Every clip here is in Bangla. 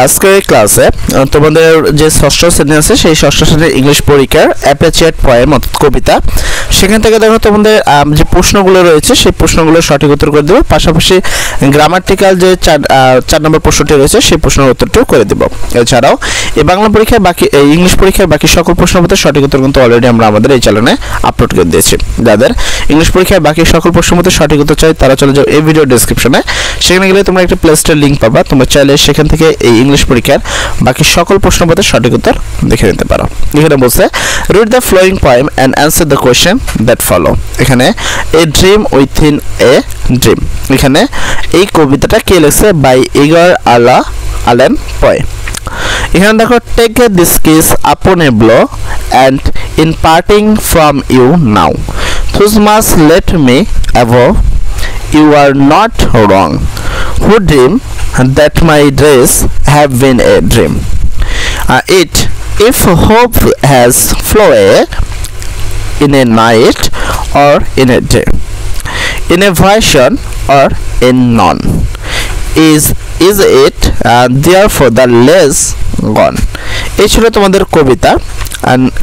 আজকের ক্লাসে তোমাদের যে ষষ্ঠ শ্রেণী আছে সেই ষষ্ঠ শ্রেণীর ইংলিশ পরীক্ষার অ্যাপ্রিসিয়েট পোয়েম অর্থাৎ কবিতা সেখান থেকে দেখো তোমাদের যে প্রশ্নগুলো রয়েছে সেই প্রশ্নগুলোর সঠিক উত্তর করে দেবো, পাশাপাশি গ্রামাটিক্যাল যে চার নম্বর প্রশ্নটি রয়েছে সেই প্রশ্নের উত্তরটিও করে দেবো। এছাড়াও এই বাংলা পরীক্ষায় বাকি ইংলিশ পরীক্ষার বাকি সকল প্রশ্নের মধ্যে সঠিক উত্তর কিন্তু অলরেডি আমরা আমাদের এই চ্যানেলে আপলোড করে দিয়েছি। যাদের ইংলিশ পরীক্ষায় বাকি সকল প্রশ্নের মধ্যে সঠিক উত্তর চাই তারা চলে যাও এই ভিডিও ডেসক্রিপশনে, সেখানে গেলে তোমরা একটা প্লে স্টোর লিঙ্ক পাবা, তোমরা চাইলে সেখান থেকে এই ইংলিশ পরীক্ষার বাকি সকল প্রশ্নের মধ্যে সঠিক উত্তর দেখে নিতে পারো। এখানে বলছে read the following poem and answer the question that follow. এখানে a dream within a dream, এখানে এই কবিতাটা কে লিখছে? বাই এডগার অ্যালান পো। এখানে দেখো take this kiss upon a brow and in parting from you now thus much let me avow you are not wrong who dream that my days have been a dream. If hope has flown in a night or in a day, in a vision or in none, is it therefore the less gone? এই ছিল তোমাদের কবিতা।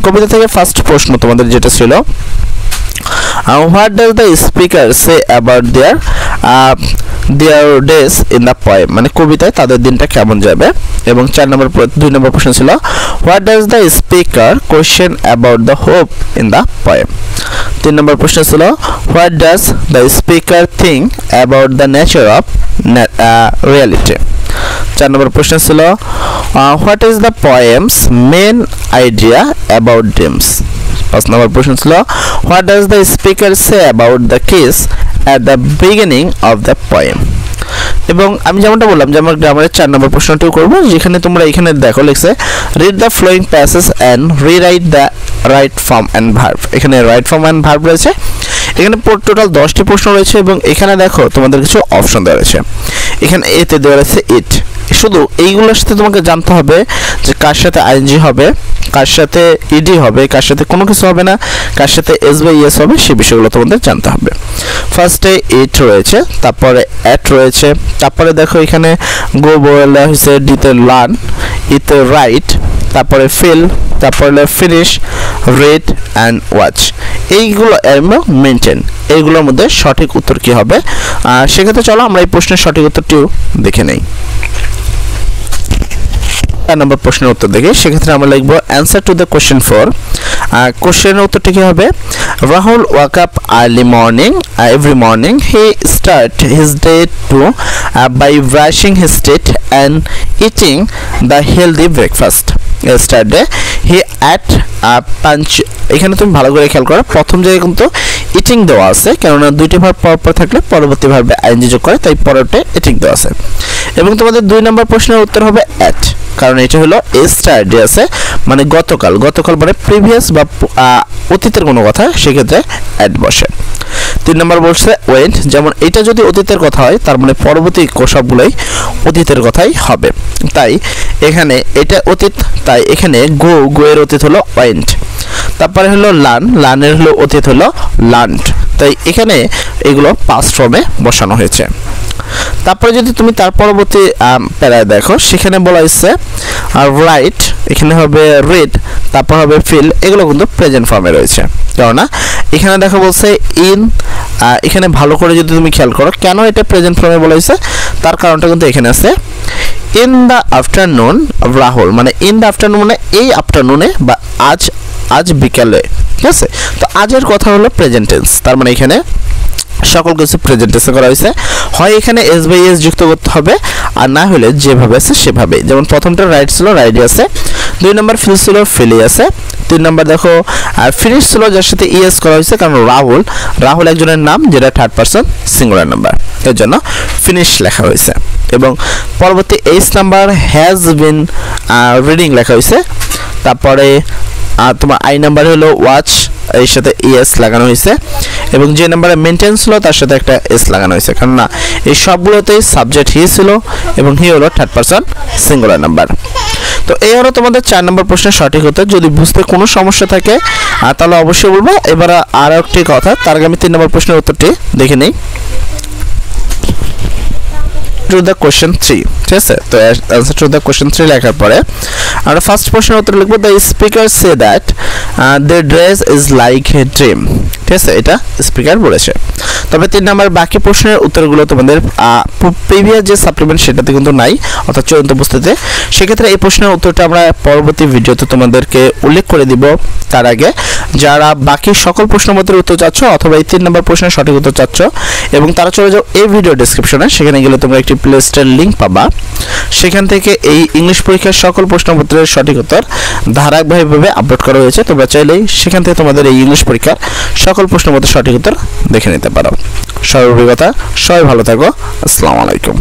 কবিতা থেকে ফার্স্ট প্রশ্ন তোমাদের যেটা ছিল, what does the speaker say about their days in the poem, মানে কবিতায় তাদের দিনটা কেমন যাবে। এবং 2 নম্বর প্রশ্ন ছিল what does the speaker question about the hope in the poem। 3 নম্বর প্রশ্ন ছিল what does the speaker think about the nature of reality। 4 নম্বর প্রশ্ন ছিল what is the poem's main idea about dreams। 5 নম্বর প্রশ্ন ছিল what does the speaker say about the kiss at the beginning of the poem। এবং আমি যেমনটা বললাম যে আমরা গ্রামারের 4 নম্বর প্রশ্নটিও করব, যেখানে তোমরা এখানে দেখো লিখছে read the flowing passage and rewrite the right form and verb. এখানে রাইট ফর্ম অ্যান্ড ভার্ব রয়েছে। এখানে টোটাল 10টি প্রশ্ন রয়েছে এবং এখানে দেখো তোমাদের কিছু অপশন দেওয়া রয়েছে। এখানে এতে দেওয়া রয়েছে ইট। শুধু এইগুলোর সাথে তোমাকে জানতে হবে যে কার সাথে আইএনজি হবে, কার সাথে ইডি হবে, কার সাথে কোনো কিছু হবে না, কার সাথে এস বাই এস হবে, সেই বিষয়গুলো তোমাদের জানতে হবে। ফার্স্টে ইট রয়েছে, তারপরে অ্যাট রয়েছে, তারপরে দেখো এখানে গো বলা হয়েছে, ডিতে লার্ন, ইতে রাইট, তারপরে ফিল, তারপরে ফিনিশ, রিড অ্যান্ড ওয়াচ। এইগুলো মেনটেন, এইগুলোর মধ্যে সঠিক উত্তর কি হবে? সেক্ষেত্রে চলো আমরা এই প্রশ্নের সঠিক উত্তরটিও দেখে নেই। 4 নম্বর প্রশ্নের উত্তর দেখে সেক্ষেত্রে আমরা লিখবো অ্যান্সার টু দ্য কোয়েশ্চেন 4। কোশ্চেনের উত্তরটি কি হবে? Rahul wake up early morning every morning he start his day to by brushing his teeth and eating the healthy breakfast. Yesterday he ate lunch. এখানে তুমি ভালো করে খেয়াল করো, প্রথম জায়গায় কিন্তু ইটিং দেওয়া আছে, কেননা দুইটি ভার্ব পরপর থাকলে পরবর্তী ভার্বে আইএনজি যোগ করে, তাই পরেরটা ইটিং দেওয়া আছে। এবং তোমাদের 2 নম্বর প্রশ্নের উত্তর হবে অ্যাট, কারণ এটা হলো এস্টারডে আছে মানে গতকাল, গতকাল মানে প্রিভিয়াস বা অতীতের কোনো কথা, সেক্ষেত্রে অ্যাট বসে। 3 নম্বর বলছে ওয়েন্ট, যেমন এটা যদি অতীতের কথা হয় তার মানে পরবর্তী সবগুলোই অতীতের কথাই হবে, তাই এখানে এটা অতীত, তাই এখানে গো এর অতীত হলো ওয়েন্ট। তারপরে হলো লার্নের হলো অতীত হলো লার্নড, তাই এখানে এগুলো পাস্ট ফর্মে বসানো হয়েছে। তারপরে যদি তুমি তার পরবর্তী প্যারায় দেখো, সেখানে বলা হয়েছে রাইট, এখানে হবে রিড, তারপর হবে ফিল, এগুলো কিন্তু প্রেজেন্ট ফর্মে রয়েছে। কেননা এখানে দেখো বলছে ইন, এখানে ভালো করে যদি তুমি খেয়াল করো কেন এটা প্রেজেন্ট ফর্মে বলা হয়েছে তার কারণটা কিন্তু এখানে আছে। ইন দ্য আফটারনুন রাহুল, মানে ইন দ্য আফটারনুন মানে এই আফটারনুনে বা আজ বিকালে, ঠিক আছে? তো আজের কথা হলো প্রেজেন্ট টেন্স, তার মানে এখানে সকল কিছু প্রেজেন্টেশন করা হয়েছে। হয় এখানে এস বাই এস যুক্ত করতে হবে, আর না হলে যেভাবে আছে সেভাবে। যেমন প্রথমটা রাইট ছিল, রাইডই আছে। 2 নম্বর ফিল ছিল, ফিলই আছে। 3 নম্বর দেখো ফিনিশ ছিল, যার সাথে ইএস করা হয়েছে, কারণ রাহুল একজনের নাম যেটা থার্ড পারসন সিঙ্গুলার নাম্বার, এর জন্য ফিনিশ লেখা হয়েছে। এবং পরবর্তী 8 নাম্বার হ্যাজ বিন রিডিং লেখা হয়েছে। তারপরে তোমার আই নাম্বার হলো ওয়াচ, এর সাথে ইএস লাগানো হয়েছে। এবং যে নাম্বারে মেনটেন ছিল তার সাথে একটা এস লাগানো হয়েছে, কারণ না এই সবগুলোতেই সাবজেক্ট হি ছিল এবং হি হলো থার্ড পারসন সিঙ্গুলার নাম্বার। তো এই হলো তোমাদের 4 নম্বর প্রশ্নের সঠিক উত্তর। যদি বুঝতে কোনো সমস্যা থাকে তাহলে অবশ্যই বলবো। এবার আর একটি কথা, তার আগে আমি 3 নম্বর প্রশ্নের উত্তরটি দেখে নেই। টু দ্য কোশ্চেন 3, ঠিক আছে? তো অ্যান্সার টু দ্য কোশ্চেন 3 লেখার পরে আমরা ফার্স্ট প্রশ্নের উত্তর লিখব the speaker say that the dress is like a dream, ঠিক আছে? এটা স্পিকার বলেছে। তবে 3 নাম্বার বাকি প্রশ্নের উত্তরগুলো তোমাদের প্রিভিয়াস যে সাপ্লিমেন্ট সেটাতে কিন্তু নাই, অর্থাৎ চূড়ান্ত উপস্থিতিতে। সেক্ষেত্রে এই প্রশ্নের উত্তরটা আমরা পরবর্তী ভিডিওতে তোমাদেরকে উল্লেখ করে দিব। তার আগে যারা বাকি সকল প্রশ্নের উত্তর চাচ্ছ অথবা এই 3 নম্বর প্রশ্নের সঠিক উত্তর চাচ্ছ, এবং তারা চলে যাও এই ভিডিও ডেসক্রিপশনে, সেখানে গেলে তোমরা একটি প্লে লিস্টের লিঙ্ক পাবা। সেখান থেকে এই ইংলিশ পরীক্ষার সকল প্রশ্নপত্রের সঠিক উত্তর ধারাবাহিকভাবে আপলোড করা হয়েছে। তোমরা চাইলেই সেখান থেকে তোমাদের এই ইংলিশ পরীক্ষার সকল প্রশ্নপত্রের সঠিক উত্তর দেখে নিতে পারো। সর্বোপরি কথা, সবাই ভালো থাকো। আসসালামু আলাইকুম।